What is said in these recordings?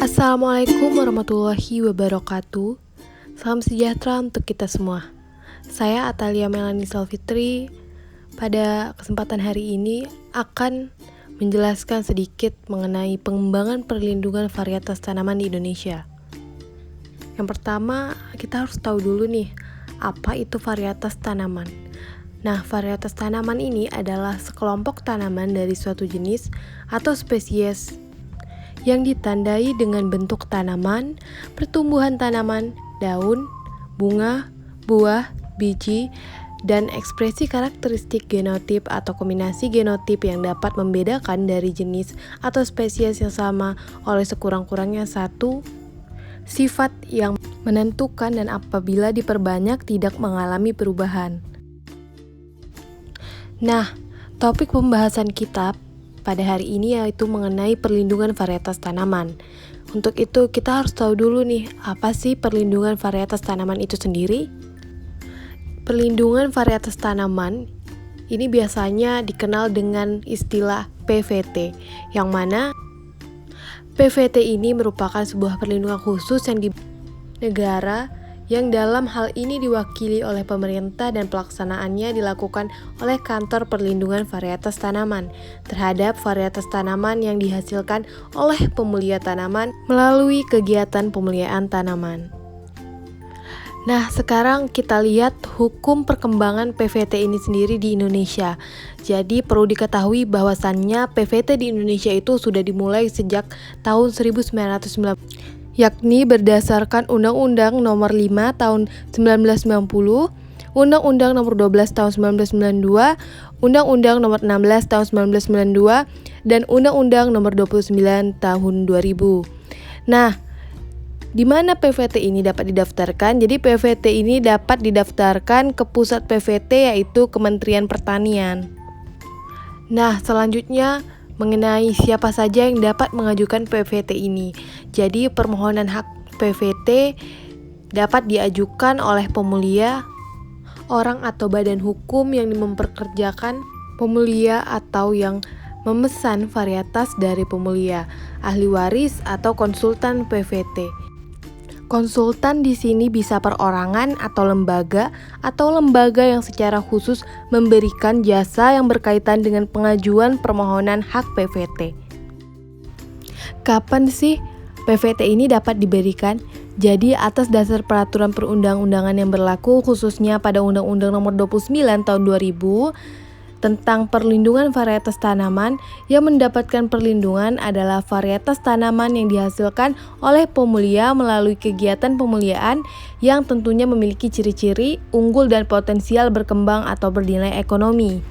Assalamualaikum warahmatullahi wabarakatuh. Salam sejahtera untuk kita semua. Saya Atalia Melani Salfitri. Pada kesempatan hari ini akan menjelaskan sedikit mengenai pengembangan perlindungan varietas tanaman di Indonesia. Yang pertama, kita harus tahu dulu nih, apa itu varietas tanaman. Nah, varietas tanaman ini adalah sekelompok tanaman dari suatu jenis atau spesies yang ditandai dengan bentuk tanaman, pertumbuhan tanaman, daun, bunga, buah, biji, dan ekspresi karakteristik genotip atau kombinasi genotip yang dapat membedakan dari jenis atau spesies yang sama oleh sekurang-kurangnya satu sifat yang menentukan dan apabila diperbanyak tidak mengalami perubahan. Nah, topik pembahasan kita pada hari ini yaitu mengenai perlindungan varietas tanaman. Untuk itu kita harus tahu dulu nih, apa sih perlindungan varietas tanaman itu sendiri? Perlindungan varietas tanaman ini biasanya dikenal dengan istilah PVT, yang mana PVT ini merupakan sebuah perlindungan khusus yang di negara yang dalam hal ini diwakili oleh pemerintah dan pelaksanaannya dilakukan oleh Kantor Perlindungan Varietas Tanaman terhadap varietas tanaman yang dihasilkan oleh pemulia tanaman melalui kegiatan pemeliharaan tanaman. Nah, sekarang kita lihat hukum perkembangan PVT ini sendiri di Indonesia. Jadi perlu diketahui bahwasannya PVT di Indonesia itu sudah dimulai sejak tahun 1990. Yakni berdasarkan Undang-Undang Nomor 5 Tahun 1990, Undang-Undang Nomor 12 Tahun 1992, Undang-Undang Nomor 16 Tahun 1992, dan Undang-Undang Nomor 29 Tahun 2000. Nah, di mana PVT ini dapat didaftarkan? Jadi PVT ini dapat didaftarkan ke pusat PVT yaitu Kementerian Pertanian. Nah, selanjutnya mengenai siapa saja yang dapat mengajukan PVT ini. Jadi permohonan hak PVT dapat diajukan oleh pemulia, orang atau badan hukum yang memperkerjakan pemulia atau yang memesan varietas dari pemulia, ahli waris atau konsultan PVT. Konsultan di sini bisa perorangan atau lembaga yang secara khusus memberikan jasa yang berkaitan dengan pengajuan permohonan hak PVT. Kapan sih PVT ini dapat diberikan? Jadi atas dasar peraturan perundang-undangan yang berlaku khususnya pada Undang-Undang Nomor 29 Tahun 2000 tentang perlindungan varietas tanaman, yang mendapatkan perlindungan adalah varietas tanaman yang dihasilkan oleh pemulia melalui kegiatan pemuliaan yang tentunya memiliki ciri-ciri unggul dan potensial berkembang atau bernilai ekonomi.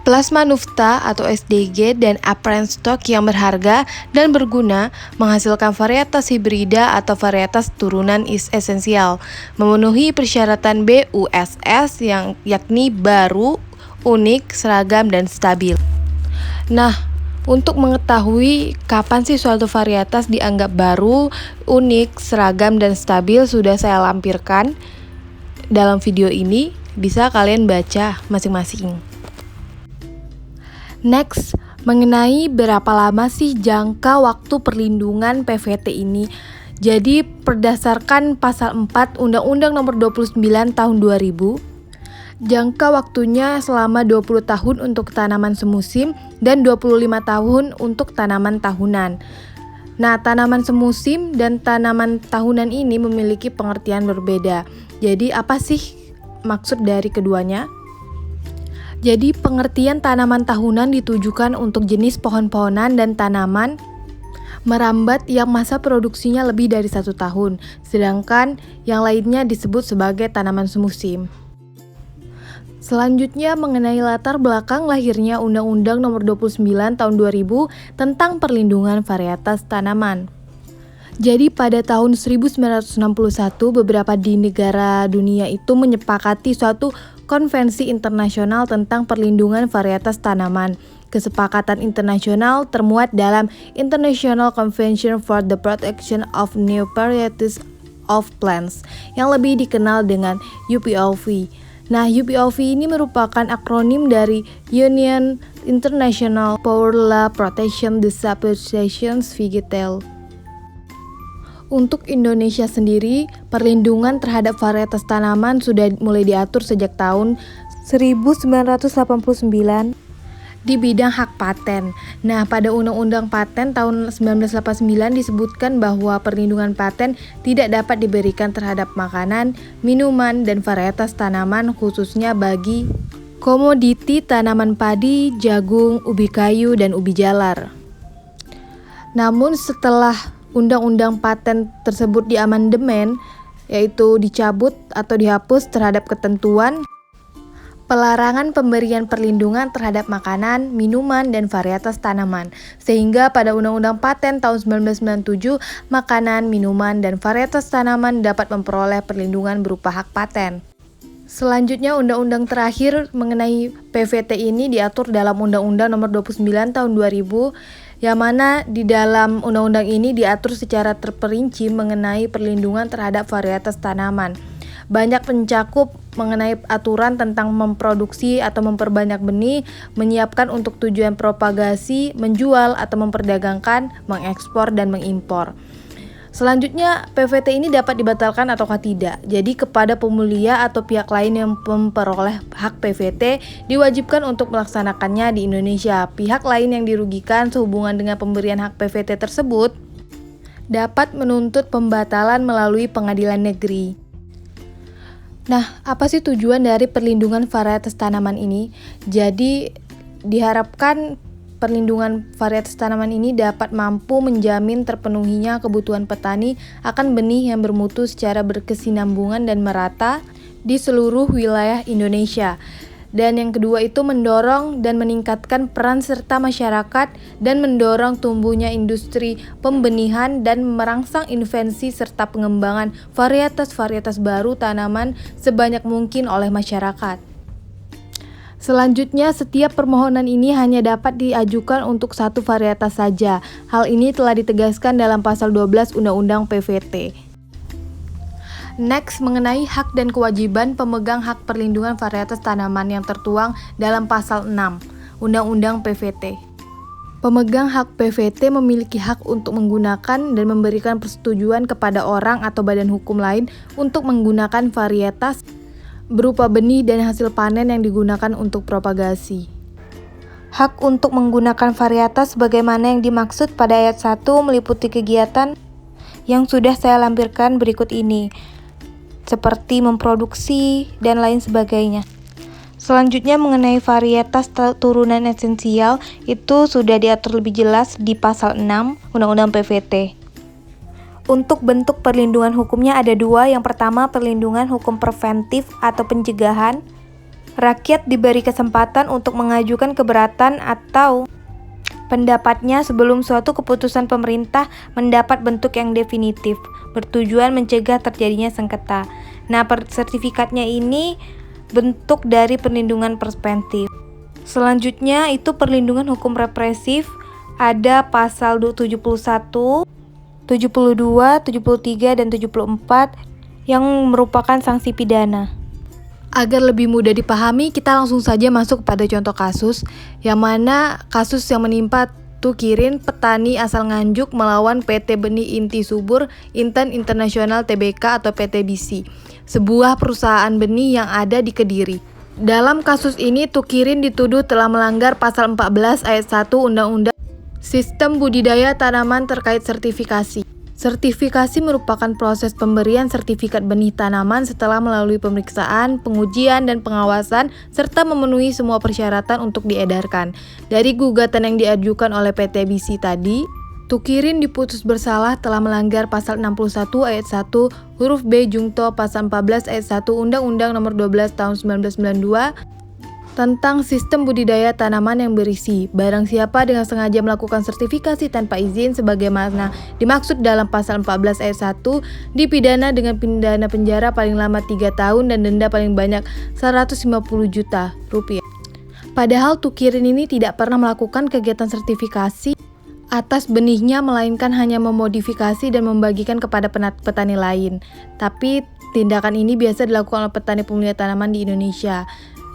Plasma nufta atau SDG dan apparent stock yang berharga dan berguna menghasilkan varietas hibrida atau varietas turunan esensial, memenuhi persyaratan BUSS yang yakni baru, unik, seragam, dan stabil. Nah, untuk mengetahui kapan sih suatu varietas dianggap baru, unik, seragam, dan stabil sudah saya lampirkan dalam video ini, bisa kalian baca masing-masing. Next, mengenai berapa lama sih jangka waktu perlindungan PVT ini. Jadi berdasarkan pasal 4 Undang-Undang Nomor 29 Tahun 2000, jangka waktunya selama 20 tahun untuk tanaman semusim dan 25 tahun untuk tanaman tahunan. Nah, tanaman semusim dan tanaman tahunan ini memiliki pengertian berbeda. Jadi, apa sih maksud dari keduanya? Jadi, pengertian tanaman tahunan ditujukan untuk jenis pohon-pohonan dan tanaman merambat yang masa produksinya lebih dari 1 tahun, sedangkan yang lainnya disebut sebagai tanaman semusim. Selanjutnya mengenai latar belakang lahirnya Undang-Undang Nomor 29 Tahun 2000 tentang perlindungan varietas tanaman. Jadi pada tahun 1961 beberapa di negara dunia itu menyepakati suatu konvensi internasional tentang perlindungan varietas tanaman. Kesepakatan internasional termuat dalam International Convention for the Protection of New Varieties of Plants yang lebih dikenal dengan UPOV. Nah, UPOV ini merupakan akronim dari Union International pour la Protection des Associations Végétales. Untuk Indonesia sendiri, perlindungan terhadap varietas tanaman sudah mulai diatur sejak tahun 1989 di bidang hak paten. Nah, pada Undang-Undang Paten tahun 1989 disebutkan bahwa perlindungan paten tidak dapat diberikan terhadap makanan, minuman, dan varietas tanaman khususnya bagi komoditi tanaman padi, jagung, ubi kayu, dan ubi jalar. Namun setelah Undang-Undang Paten tersebut diamandemen, yaitu dicabut atau dihapus terhadap ketentuan pelarangan pemberian perlindungan terhadap makanan, minuman, dan varietas tanaman. Sehingga pada Undang-Undang Paten tahun 1997, makanan, minuman, dan varietas tanaman dapat memperoleh perlindungan berupa hak paten. Selanjutnya, undang-undang terakhir mengenai PVT ini diatur dalam Undang-Undang Nomor 29 Tahun 2000, yang mana di dalam undang-undang ini diatur secara terperinci mengenai perlindungan terhadap varietas tanaman. Banyak mencakup mengenai aturan tentang memproduksi atau memperbanyak benih, menyiapkan untuk tujuan propagasi, menjual atau memperdagangkan, mengekspor, dan mengimpor. Selanjutnya, PVT ini dapat dibatalkan ataukah tidak. Jadi kepada pemulia atau pihak lain yang memperoleh hak PVT diwajibkan untuk melaksanakannya di Indonesia. Pihak lain yang dirugikan sehubungan dengan pemberian hak PVT tersebut dapat menuntut pembatalan melalui pengadilan negeri. Nah, apa sih tujuan dari perlindungan varietas tanaman ini? Jadi diharapkan perlindungan varietas tanaman ini dapat mampu menjamin terpenuhinya kebutuhan petani akan benih yang bermutu secara berkesinambungan dan merata di seluruh wilayah Indonesia. Dan yang kedua itu mendorong dan meningkatkan peran serta masyarakat dan mendorong tumbuhnya industri pembenihan dan merangsang invensi serta pengembangan varietas-varietas baru tanaman sebanyak mungkin oleh masyarakat. Selanjutnya, setiap permohonan ini hanya dapat diajukan untuk satu varietas saja. Hal ini telah ditegaskan dalam pasal 12 Undang-Undang PVT. Next, mengenai hak dan kewajiban pemegang hak perlindungan varietas tanaman yang tertuang dalam pasal 6 Undang-Undang PVT. Pemegang hak PVT memiliki hak untuk menggunakan dan memberikan persetujuan kepada orang atau badan hukum lain untuk menggunakan varietas berupa benih dan hasil panen yang digunakan untuk propagasi. Hak untuk menggunakan varietas sebagaimana yang dimaksud pada ayat 1 meliputi kegiatan yang sudah saya lampirkan berikut ini, seperti memproduksi dan lain sebagainya. Selanjutnya mengenai varietas turunan esensial, itu sudah diatur lebih jelas di pasal 6 Undang-Undang PVT. Untuk bentuk perlindungan hukumnya ada dua. Yang pertama, perlindungan hukum preventif atau pencegahan. Rakyat diberi kesempatan untuk mengajukan keberatan atau pendapatnya sebelum suatu keputusan pemerintah mendapat bentuk yang definitif, bertujuan mencegah terjadinya sengketa. Nah, sertifikatnya ini bentuk dari perlindungan preventif. Selanjutnya itu perlindungan hukum represif, ada pasal 71, 72, 73, dan 74 yang merupakan sanksi pidana. Agar lebih mudah dipahami, kita langsung saja masuk pada contoh kasus, yang mana kasus yang menimpa Tukirin, petani asal Nganjuk melawan PT Benih Inti Subur Intan Internasional Tbk atau PTBC, sebuah perusahaan benih yang ada di Kediri. Dalam kasus ini, Tukirin dituduh telah melanggar pasal 14 ayat 1 Undang-Undang Sistem Budidaya Tanaman terkait sertifikasi. Sertifikasi merupakan proses pemberian sertifikat benih tanaman setelah melalui pemeriksaan, pengujian, dan pengawasan, serta memenuhi semua persyaratan untuk diedarkan. Dari gugatan yang diajukan oleh PTBC tadi, Tukirin diputus bersalah telah melanggar pasal 61 ayat 1 huruf B jungto pasal 14 ayat 1 Undang-Undang Nomor 12 Tahun 1992 tentang sistem budidaya tanaman yang berisi barang siapa dengan sengaja melakukan sertifikasi tanpa izin sebagaimana dimaksud dalam pasal 14 ayat 1 dipidana dengan pidana penjara paling lama 3 tahun dan denda paling banyak 150 juta rupiah. Padahal Tukirin ini tidak pernah melakukan kegiatan sertifikasi atas benihnya, melainkan hanya memodifikasi dan membagikan kepada petani lain. Tapi tindakan ini biasa dilakukan oleh petani pemulia tanaman di Indonesia.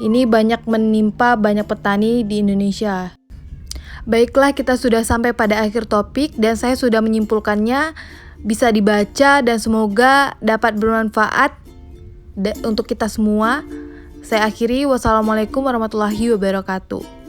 Ini banyak menimpa banyak petani di Indonesia. Baiklah, kita sudah sampai pada akhir topik dan saya sudah menyimpulkannya bisa dibaca dan semoga dapat bermanfaat untuk kita semua. Saya akhiri, wassalamualaikum warahmatullahi wabarakatuh.